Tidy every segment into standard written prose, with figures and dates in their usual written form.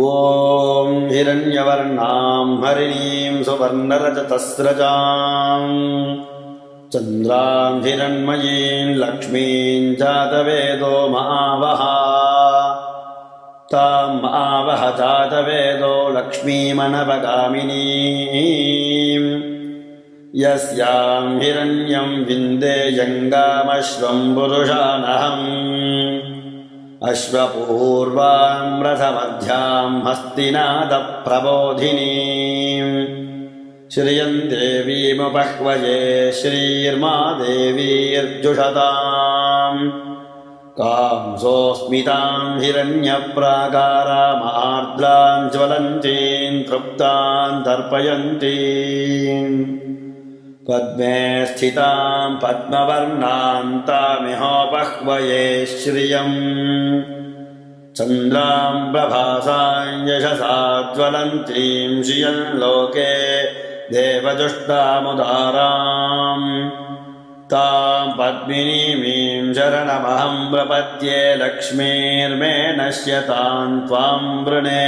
ॐ हिरण्यवर्णां हरिणीं सुवर्णरजतस्रजां चन्द्रां हिरण्मयीं लक्ष्मीं जातवेदो महावः तां महावः जातवेदो लक्ष्मीमनवगामिनीं यस्यां हिरण्यं विन्देयङ्गामश्वं पुरुषानहम् अश्वपूर्वां रथमध्यां हस्तिनादप्रबोधिनीं श्रियं देवीमुपह्वये श्रीर्मा देवीर्जुषतां कांसोऽस्मितां हिरण्यप्राकारामार्द्रां ज्वलन्तीं तृप्तां तर्पयन्तीं पद्मे स्थितां पद्मवर्णां तामिहोपह्वये श्रियम् चन्द्रां प्रभासां यशसा ज्वलन्तीं श्रियं लोके देवजुष्टामुदारां तां पद्मिनीमीं शरणमहं प्रपद्ये लक्ष्मीर्मे नश्यतां त्वां वृणे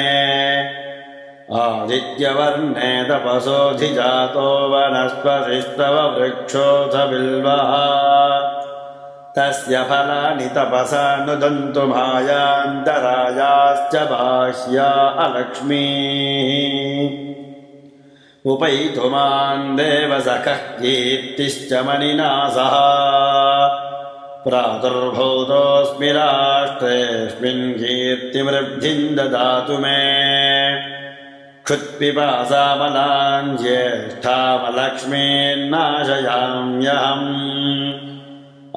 आदित्यवर्णे तपसोऽधिजातो वनस्पतिस्तव वृक्षोऽथ बिल्वः तस्य फलानि तपसा नुदन्तु मायान्तरायाश्च बाह्या अलक्ष्मीः उपैतु मां देवसखः कीर्तिश्च मणिना सह प्रादुर्भूतोऽस्मि राष्ट्रेऽस्मिन् कीर्तिवृद्धिं ददातु मे क्षुत्पिपासामलां ज्येष्ठामलक्ष्मीर्नाशयाम्यहम्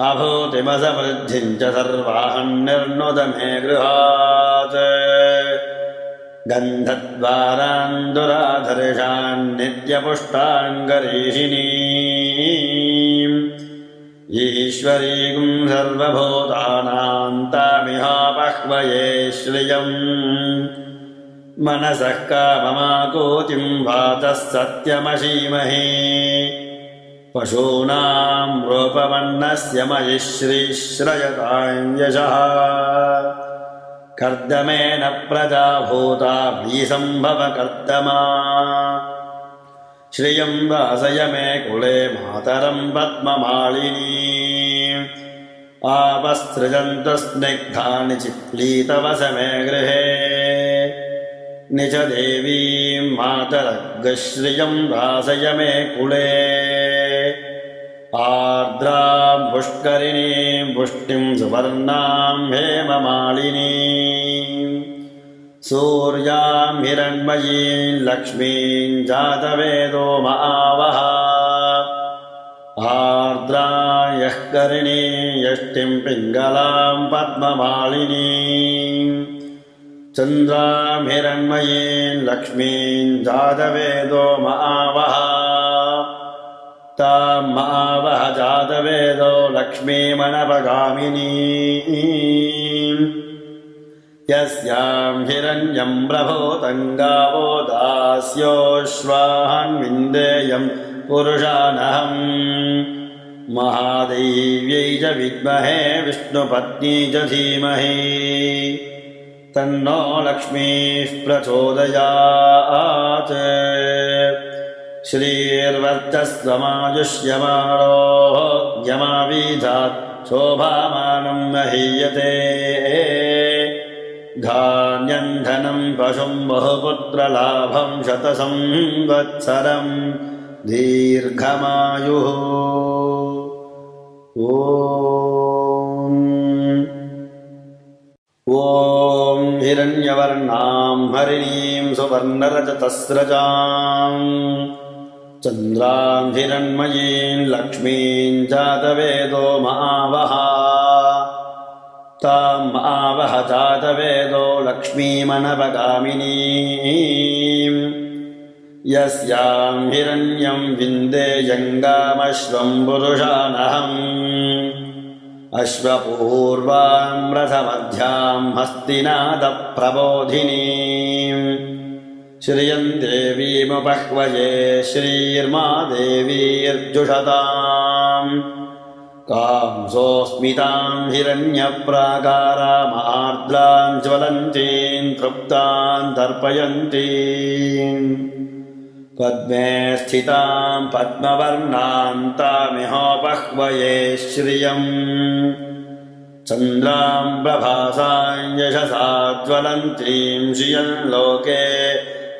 अभूतिमसमृद्धिं च सर्वान्निर्नुद मे गृहात् गन्धद्वारान् दुराधर्षान् नित्यपुष्टाङ्गरीषिणीम् ईश्वरीं सर्वभूतानां तामिहापह्वये श्रियम् मनसः काममाकूतिं वातः सत्यमशीमहि पशूनां रूपमन्नस्य मयि श्रीश्रयतां यशः कर्दमेन प्रजा भूता भीसम्भव कर्दमा श्रियं वासय मे कुले मातरं पद्ममालिनी आपसृजन्तु स्निग्धानि चिक्लीतवस मे गृहे निज देवीं मातरग्श्रियं वासय मे कुले आर्द्रां पुष्करिणीं पुष्टिं सुवर्णां हेममालिनीं सूर्यां हिरण्मयीं लक्ष्मीं जातवेदो महावः आर्द्रां यःकरिणीं यष्टिं पिङ्गलां पद्ममालिनीं चन्द्रां हिरण्मयीं लक्ष्मीं जातवेदो महावः तां महावः जातवेदो लक्ष्मीमनवगामिनीं यस्यां हिरण्यं प्रभूतं गावो दास्योऽश्वान् विन्देयं पुरुषानहम् महादेव्यै च विद्महे विष्णुपत्नी च धीमहि तन्नो लक्ष्मीः प्रचोदयात् श्रीर्वर्चस्वमायुष्यमारोग्यमावीधात् शोभामानं महीयते धान्यं धनं पशुं बहुपुत्रलाभं शतसंवत्सरं दीर्घमायुः ॐ हिरण्यवर्णां हरिणीं सुवर्णरजतस्रजां चन्द्रां हिरण्मयीं लक्ष्मीं जातवेदो महावः तां महावः जातवेदो लक्ष्मीमनवगामिनीं यस्यां हिरण्यं विन्देयङ्गामश्वं पुरुषानहम् अश्वपूर्वां रथमध्यां हस्तिनादप्रबोधिनीं श्रियं देवीमुपह्वये श्रीर्मा देवीर्जुषतां कांसोऽस्मितां हिरण्यप्राकारामार्द्रां ज्वलन्तीं तृप्तां तर्पयन्तीं पद्मे स्थितां पद्मवर्णां तामिहोपह्वये श्रियम् चन्द्रां प्रभासां यशसा ज्वलन्तीं श्रियं लोके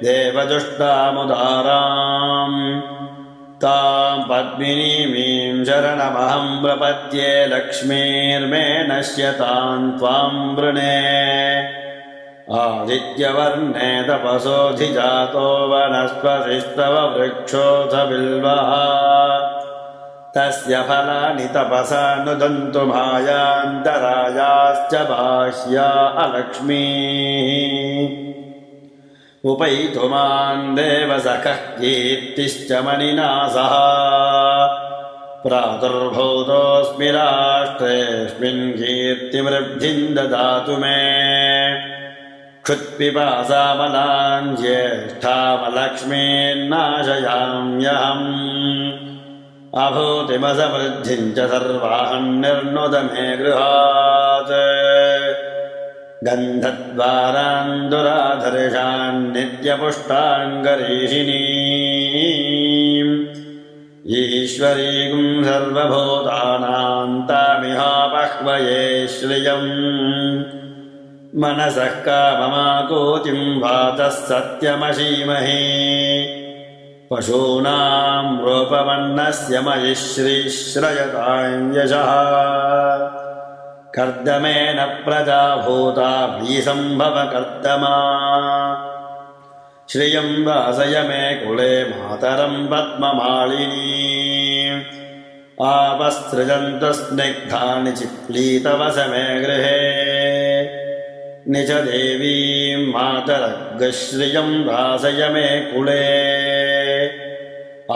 देवजुष्टामुदाराम् तां पद्मिनीमीं शरणमहं प्रपद्ये लक्ष्मीर्मे नश्यतां त्वां वृणे आदित्यवर्णे तपसोऽधिजातो वनस्पतिस्तव वृक्षोऽथ बिल्वः तस्य फलानि तपसा नुदन्तु मायान्तरायाश्च बाह्या अलक्ष्मीः उपैतु मां देवसखः कीर्तिश्च मणिना सह प्रादुर्भूतोऽस्मि राष्ट्रेऽस्मिन् कीर्तिवृद्धिं ददातु मे क्षुत्पिपासामलां ज्येष्ठामलक्ष्मीर्नाशयाम्यहम् अभूतिमसमृद्धिं च सर्वाहं निर्नुद मे गृहात् गन्धद्वारान् दुराधर्षान् नित्यपुष्टाङ्गरीषिणीम् ईश्वरीं सर्वभूतानां तामिहापह्वये श्रियम् मनसः काममाकूतिं वातः सत्यमशीमहि पशूनां रूपमन्नस्य मयि श्रीश्रयतां यशः कर्दमेन प्रजा भूता भीसम्भव कर्दमा श्रियं वासय मे कुले मातरं पद्ममालिनी आपसृजन्तु स्निग्धानि चिक्लीतवस मे गृहे निज देवीं मातरग्श्रियं वासय मे कुले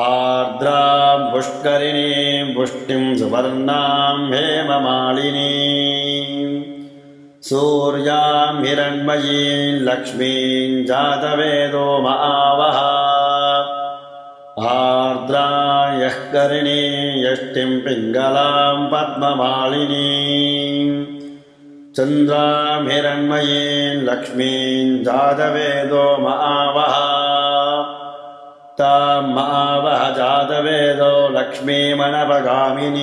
आर्द्रां पुष्करिणीं पुष्टिं सुवर्णां हेममालिनीं सूर्यां हिरण्मयीं लक्ष्मीं जातवेदो महावः आर्द्रां यःकरिणीं यष्टिं पिङ्गलां पद्ममालिनीं चन्द्रां हिरण्मयीं लक्ष्मीं जातवेदो महावः तां महावः जातवेदो लक्ष्मीमनपगामिनीं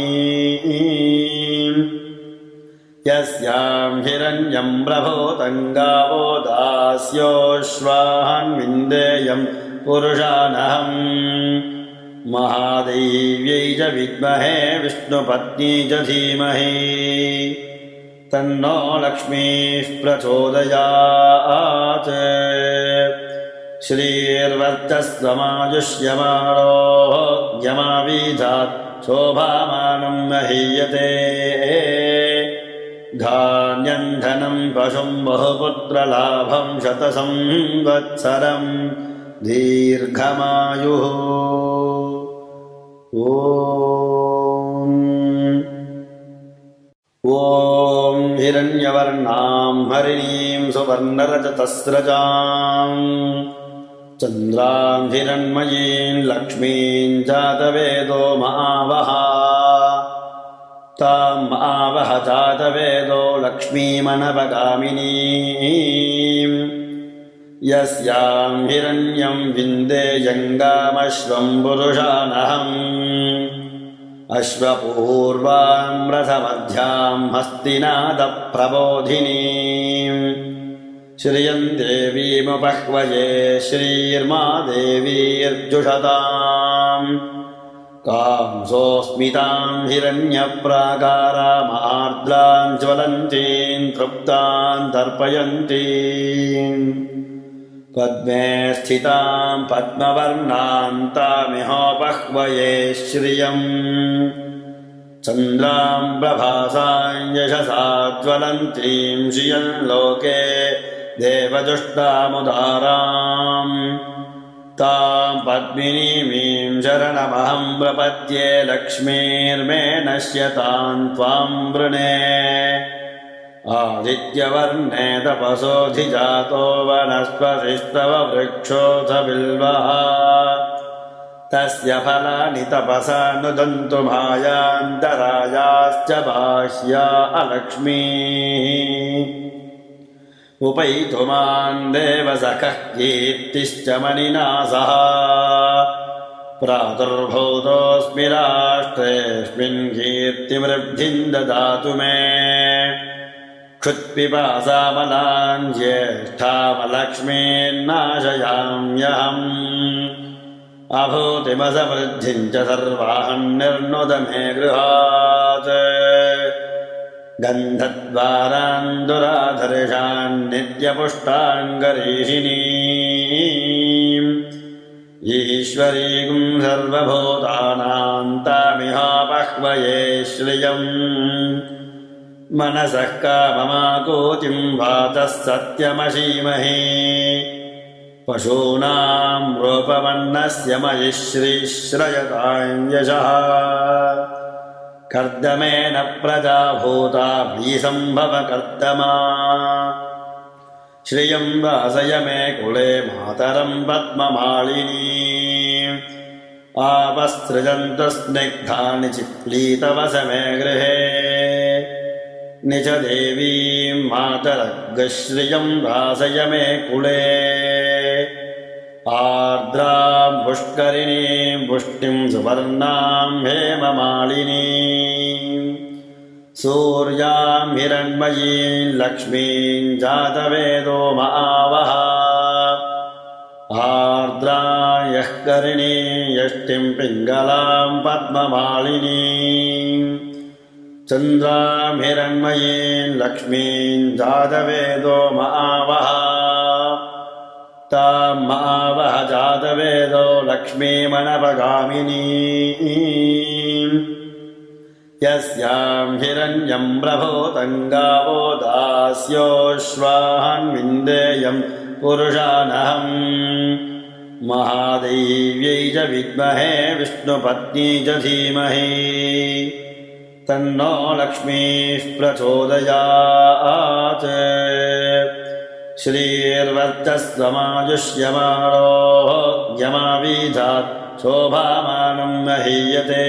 यस्यां हिरण्यं प्रभूतं गावो दास्योऽश्वान् विन्देयं पुरुषानहम् महादेव्यै च विद्महे विष्णुपत्नी च धीमहि तन्नो लक्ष्मीः प्रचोदयात् श्रीर्वर्चस्वमायुष्यमाणोः यमावीधात् शोभामानं महीयते धान्यं धनं पशुं बहुपुत्रलाभं शतसंवत्सरं दीर्घमायुः ॐ हिरण्यवर्णां हरिणीं सुवर्णरजतस्रजां चन्द्रां हिरण्मयीं लक्ष्मीं जातवेदो महावः तां महावः जातवेदो लक्ष्मीमनपगामिनीं यस्यां हिरण्यं विन्देयङ्गामश्वं पुरुषानहम् अश्वपूर्वां रथमध्यां हस्तिनादप्रबोधिनीं श्रियं देवीमुपह्वये श्रीर्मा देवीर्जुषताम् कांसोऽस्मितां हिरण्यप्राकारामार्द्रां ज्वलन्तीं तृप्तां तर्पयन्तीं पद्मे स्थितां पद्मवर्णां तामिहोपह्वये श्रियम् चन्द्रां प्रभासां यशसा ज्वलन्तीं श्रियं लोके देवजुष्टामुदाराम् तां पद्मिनीमीं शरणमहं प्रपद्ये लक्ष्मीर्मे नश्यतां त्वां वृणे आदित्यवर्णे तपसोऽधिजातो वनस्पतिस्तव वृक्षोऽथ बिल्वः तस्य फलानि तपसा नुदन्तु मायान्तरायाश्च बाह्या अलक्ष्मीः उपैतु मान् देवसखः कीर्तिश्च मणिना सह प्रादुर्भूतोऽस्मि राष्ट्रेऽस्मिन् कीर्तिवृद्धिम् ददातु मे क्षुत्पिपासामलान् ज्येष्ठामलक्ष्मीन्नाशयाम्यहम् अभूतिमसमृद्धिम् च सर्वाहन्निर्नुद मे गृहात् गन्धद्वारान् दुराधर्षान् नित्यपुष्टाङ्गरीषिणीम् ईश्वरीम् सर्वभूतानां तामिहापह्वये श्रियम् मनसः काममाकूतिम् वातः सत्यमशीमहि पशूनां रूपमन्नस्य मयि श्रीश्रयतां यशः कर्दमेन प्रजा भूता भीसम्भव कर्दमा श्रियं वासय मे कुले मातरं पद्ममालिनी आपसृजन्तु स्निग्धानि चिक्लीतवस मे गृहे निज देवीं मातरग्श्रियं वासय मे कुले आर्द्रां पुष्करिणीं पुष्टिं सुवर्णां हेममालिनीं सूर्यां हिरण्मयीं लक्ष्मीं जातवेदो महावः आर्द्रां यः करिणीं यष्टिं पिङ्गलां पद्ममालिनीं चन्द्रां हिरण्मयीं लक्ष्मीं जातवेदो महावः तां महावः जातवेदो लक्ष्मीमनपगामिनीं यस्यां हिरण्यं प्रभूतं गावो दास्योऽश्वान् विन्देयं पुरुषानहम् महादेव्यै च विद्महे विष्णुपत्नी च धीमहि तन्नो लक्ष्मीः प्रचोदयात् श्रीर्वर्चस्वमायुष्यमाणोः यमावीधात् शोभामानं महीयते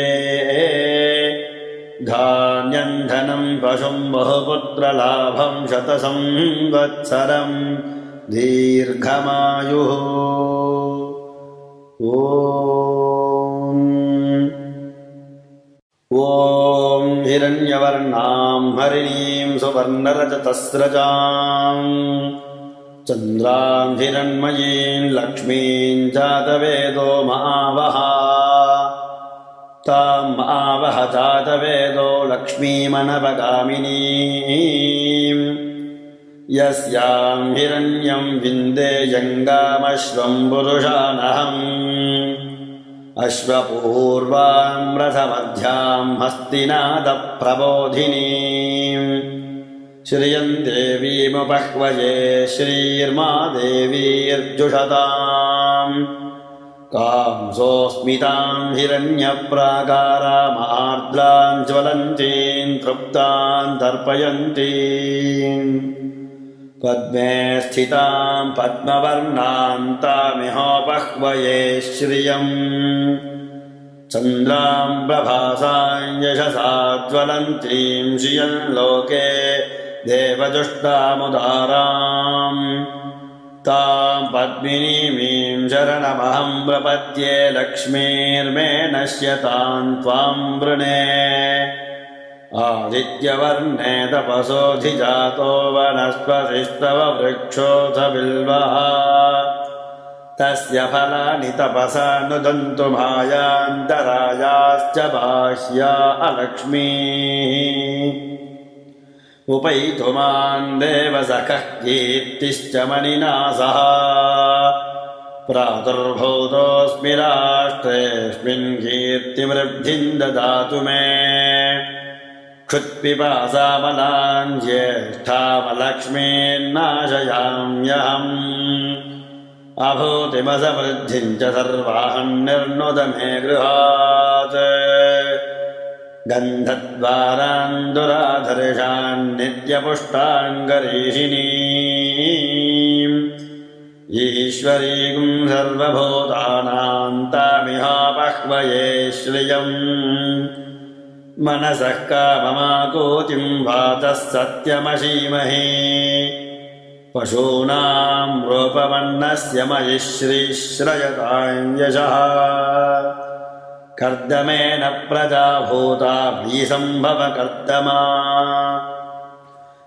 धान्यं धनं पशुं बहुपुत्रलाभं शतसंवत्सरं दीर्घमायुः ॐ हिरण्यवर्णां हरिणीं सुवर्णरजतस्रजां चन्द्रां हिरण्मयीं लक्ष्मीं जातवेदो महावः तां महावः जातवेदो लक्ष्मीमनपगामिनीं यस्यां हिरण्यं विन्देयङ्गामश्वं पुरुषानहम् अश्वपूर्वां रथमध्यां हस्तिनादप्रबोधिनीं श्रियं देवीमुपह्वये श्रीर्मा देवीर्जुषताम् कांसोऽस्मितां हिरण्यप्राकारामार्द्रां ज्वलन्तीं तृप्तां तर्पयन्तीं पद्मे स्थितां पद्मवर्णां तामिहोपह्वये श्रियम् चन्द्रां प्रभासां यशसा ज्वलन्तीं श्रियं लोके देवजुष्टामुदाराम् तां पद्मिनीमीं शरणमहं प्रपद्ये लक्ष्मीर्मे नश्यतां त्वां वृणे आदित्यवर्णे तपसोऽधिजातो वनस्पतिस्तव वृक्षोऽथ बिल्वः तस्य फलानि तपसा नुदन्तु मायान्तरायाश्च बाह्या अलक्ष्मीः उपैतु मान् देवसखः कीर्तिश्च मणिना सह प्रादुर्भूतोऽस्मि राष्ट्रेऽस्मिन् कीर्तिवृद्धिम् ददातु मे क्षुत्पिपासामलान् ज्येष्ठामलक्ष्मीन्नाशयाम्यहम् अभूतिमसमृद्धिम् च सर्वाहन्निर्नुद मे गृहात् गन्धद्वारान् दुराधर्षान् नित्यपुष्टाङ्गरीषिणीम् ईश्वरीं सर्वभूतानां तामिहापह्वये श्रियम् मनसः काममाकूतिं वातः सत्यमशीमहे पशूनां रूपमन्नस्य मयि श्रीश्रयतां यशः कर्दमेन प्रजा भूता भीसम्भव कर्दमा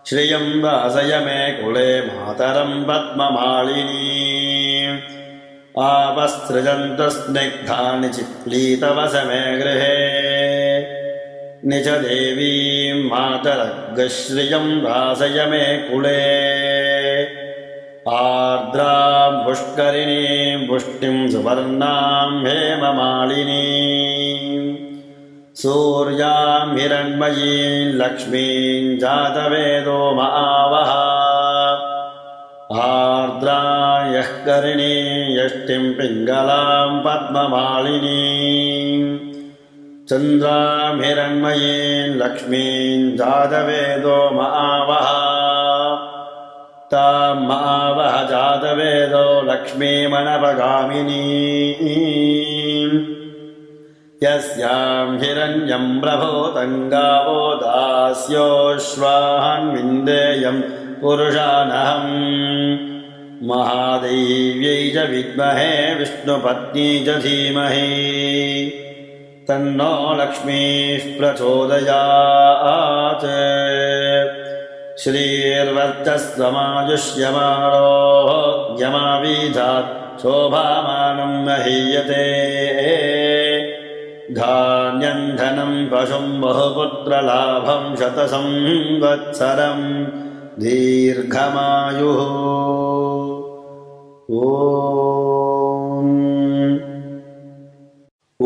श्रियं वासय मे कुले मातरं पद्ममालिनी आपसृजन्तु स्निग्धानि चिप्लीतवसमे गृहे निज देवीं मातरग्श्रियं वासय मे कुले आर्द्रां पुष्करिणीं पुष्टिं सुवर्णां हेममालिनीं सूर्यां हिरण्मयीं लक्ष्मीं जातवेदो महावः आर्द्रां यःकरिणीं यष्टिं पिङ्गलां पद्ममालिनीं चन्द्रां हिरण्मयीं लक्ष्मीं जातवेदो महावः तां महावः जातवेदो लक्ष्मीमनपगामिनीं यस्यां हिरण्यं प्रभूतं गावो दास्योश्वान् विन्देयं पुरुषानहम् महादेव्यै च विद्महे विष्णुपत्नी च धीमहि तन्नो लक्ष्मीः प्रचोदयात् श्रीर्वर्चस्वमायुष्यमारोग्यमावीधात् शोभामानं महीयते धान्यं धनं पशुं बहुपुत्रलाभं शतसंवत्सरं दीर्घमायुः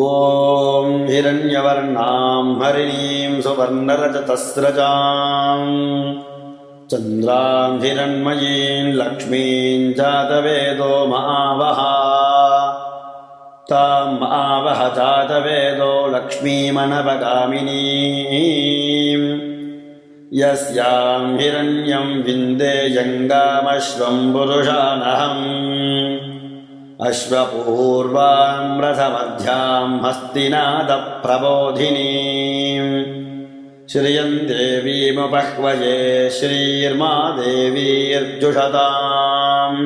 ॐ हिरण्यवर्णां हरिणीं सुवर्णरजतस्रजां चन्द्रां हिरण्मयीं लक्ष्मीं जातवेदो महावः तां महावः जातवेदो लक्ष्मीमनपगामिनीं यस्यां हिरण्यं विन्देयङ्गामश्वं पुरुषानहम् अश्वपूर्वां रथमध्यां हस्तिनादप्रबोधिनीं श्रियं देवीमुपह्वये श्रीर्मादेवीर्जुषताम्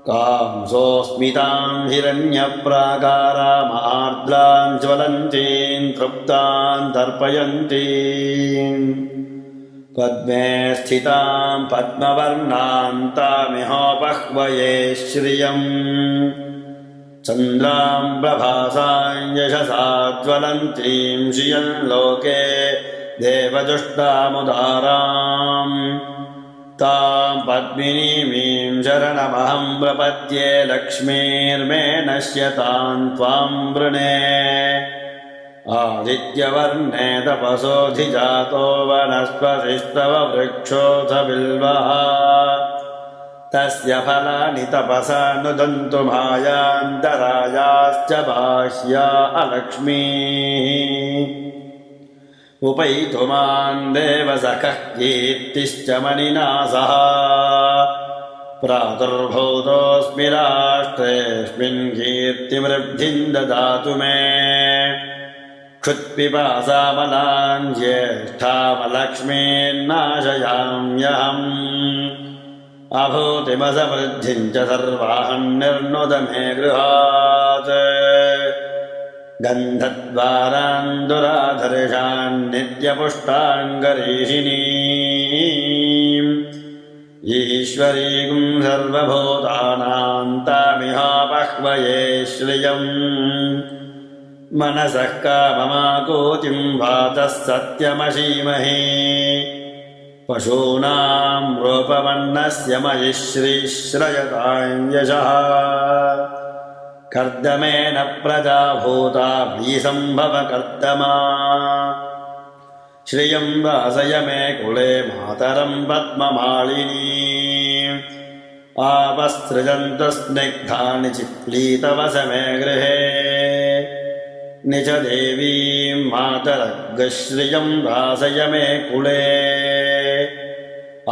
कांसोऽस्मितां हिरण्यप्राकारामार्द्रां ज्वलन्तीं तृप्तां तर्पयन्तीं पद्मे स्थितां पद्मवर्णां तामिहोपह्वये श्रियम् चन्द्रां प्रभासां यशसा ज्वलन्तीं श्रियं लोके देवजुष्टामुदाराम् तां पद्मिनीमीं शरणमहं प्रपद्ये लक्ष्मीर्मे नश्यतां त्वां वृणे आदित्यवर्णे तपसोऽधिजातो वनस्पतिस्तव वृक्षोऽथ बिल्वः तस्य फलानि तपसा नुदन्तु मायान्तरायाश्च बाह्या अलक्ष्मीः उपैतु मां देवसखः कीर्तिश्च मणिना सह प्रादुर्भूतोऽस्मि राष्ट्रेऽस्मिन् कीर्तिवृद्धिं ददातु मे क्षुत्पिपासामलां ज्येष्ठामलक्ष्मीर्नाशयाम्यहम् अभूतिमसमृद्धिं च सर्वाहं निर्नुद मे गृहात् गन्धद्वारान् दुराधर्षान् नित्यपुष्टाङ्गरीषिणीम् ईश्वरीं सर्वभूतानां तामिहापह्वये श्रियम् मनसः काममाकूतिं वातः सत्यमशीमहे पशूनां रूपमन्नस्य मयि श्रीश्रयतां यशः कर्दमेन प्रजा भूता भीसम्भव कर्दमा श्रियं वासय मे कुले मातरं पद्ममालिनी आपसृजन्तु स्निग्धानि चिप्लीतवसमे गृहे निज देवीं मातरग्श्रियं वासय मे कुले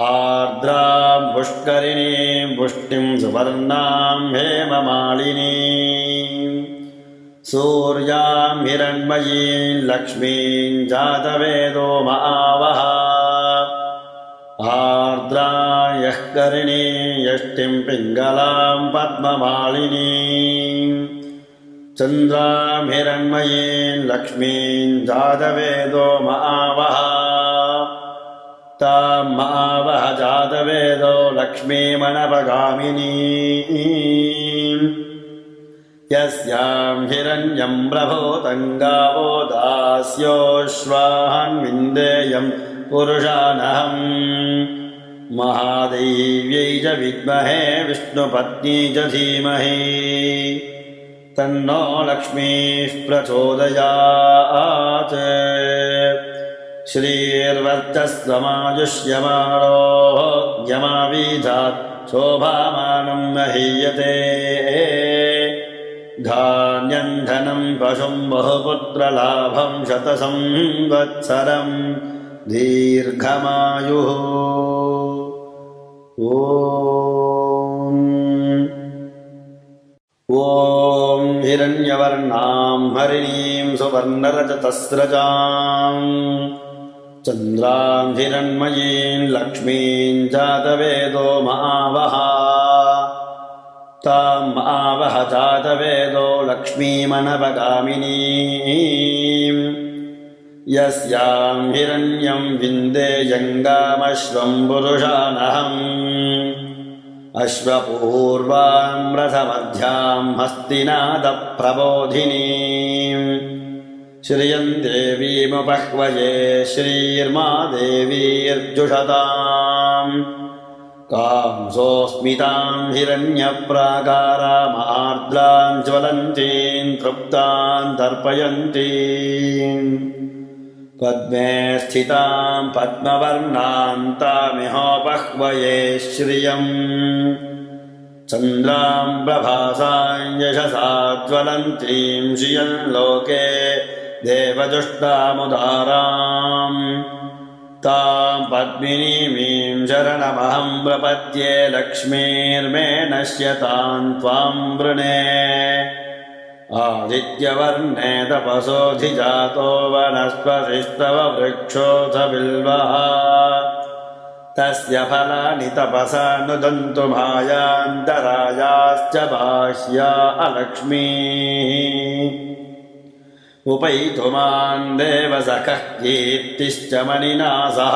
आर्द्रां पुष्करिणीं पुष्टिं सुवर्णां हेममालिनीं सूर्यां हिरण्मयीं लक्ष्मीं जातवेदो महावः आर्द्रां यः करिणीं यष्टिं पिङ्गलां पद्ममालिनीं चन्द्रां हिरण्मयीं लक्ष्मीं जातवेदो महावः तां महावः जातवेदो लक्ष्मीमनपगामिनीं यस्यां हिरण्यं प्रभूतं गावो दास्योऽश्वान्विन्देयं पुरुषानहम् महादेव्यै च विद्महे विष्णुपत्नी च धीमहि तन्नो लक्ष्मीः प्रचोदयात् श्रीर्वर्चस्वमायुष्यमाणोः यमावीधात् शोभामानं महीयते धान्यं धनं पशुं बहुपुत्रलाभं शतसंवत्सरं दीर्घमायुः ॐ हिरण्यवर्णां हरिणीं सुवर्णरजतस्रजां चन्द्रां हिरण्मयीं लक्ष्मीं जातवेदो महावः तां महावः जातवेदो लक्ष्मीमनपगामिनीं यस्यां हिरण्यं विन्देयङ्गामश्वं पुरुषानहम् अश्वपूर्वां रथमध्यां हस्तिनादप्रबोधिनीं श्रियं देवीमुपह्वये श्रीर्मादेवीर्जुषताम् कांसोऽस्मितां हिरण्यप्राकारामार्द्रां ज्वलन्तीं तृप्तां तर्पयन्तीं पद्मे स्थितां पद्मवर्णां तामिहोपह्वये श्रियम् चन्द्रां प्रभासां यशसा ज्वलन्तीं श्रियं लोके देवजुष्टामुदाराम् तां पद्मिनीमीं शरणमहं प्रपद्ये लक्ष्मीर्मे नश्यतां त्वां वृणे आदित्यवर्णे तपसोऽधिजातो वनस्पतिस्तव वृक्षोऽथ बिल्वः तस्य फलानि तपसा नुदन्तु मायान्तरायाश्च बाह्या अलक्ष्मीः उपैतु मां देवसखः कीर्तिश्च मणिना सह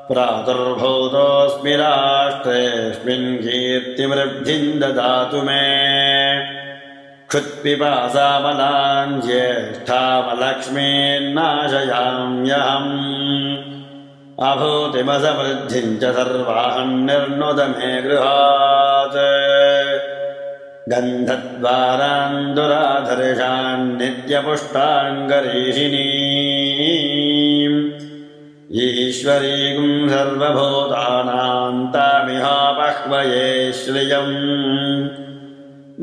प्रादुर्भूतोऽस्मि राष्ट्रेऽस्मिन् कीर्तिमृद्धिं ददातु मे क्षुत्पिपासामलां ज्येष्ठामलक्ष्मीर्नाशयाम्यहम् अभूतिमसमृद्धिं च सर्वान्निर्नुद मे गृहात् गन्धद्वारान् दुराधर्षान् नित्यपुष्टाङ्गरीषिणीम् ईश्वरीं सर्वभूतानां तामिहापह्वये श्रियम्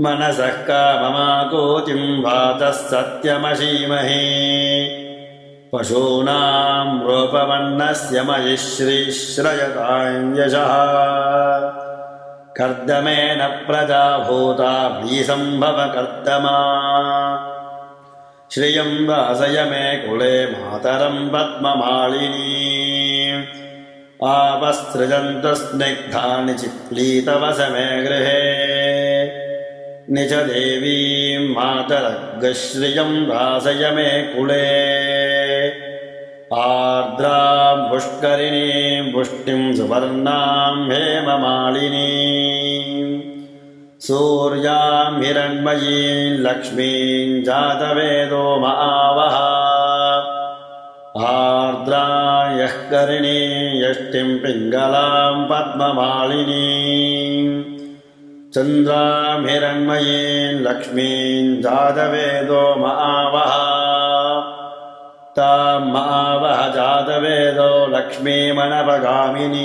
मनसः काममाकूतिं वातः सत्यमशीमहि पशूनां रूपमन्नस्य मयि श्रीश्रयतां यशः कर्दमेन प्रजा भूता भीसम्भव कर्दमा श्रियं वासय मे कुले मातरं पद्ममालिनी आपसृजन्तु स्निग्धानि चिक्लीतवस मे गृहे निज देवीं मातरग्श्रियं वासय मे कुले आर्द्रां पुष्करिणीं पुष्टिं सुवर्णां हेममालिनीं सूर्यां हिरण्मयीं लक्ष्मीं जातवेदो महावः आर्द्रां यः करिणीं यष्टिं पिङ्गलां पद्ममालिनीं चन्द्रां हिरण्मयीं लक्ष्मीं जातवेदो महावः तां महावः जातवेदो लक्ष्मीमनपगामिनीं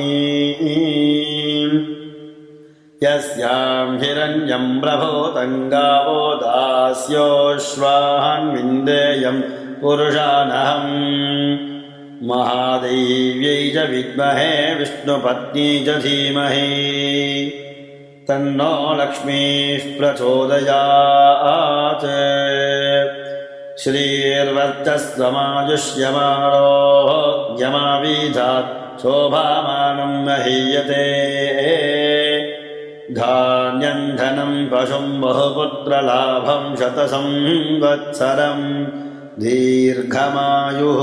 यस्यां हिरण्यं प्रभूतं गावो दास्योऽश्वान्विन्देयं पुरुषानहम् महादेव्यै च विद्महे विष्णुपत्नी च धीमहि तन्नो लक्ष्मीः प्रचोदयात् श्रीर्वर्चस्वमायुष्यमारोग्यमावीधात् शोभामानं महीयते धान्यं धनं पशुं बहुपुत्रलाभं शतसंवत्सरं दीर्घमायुः।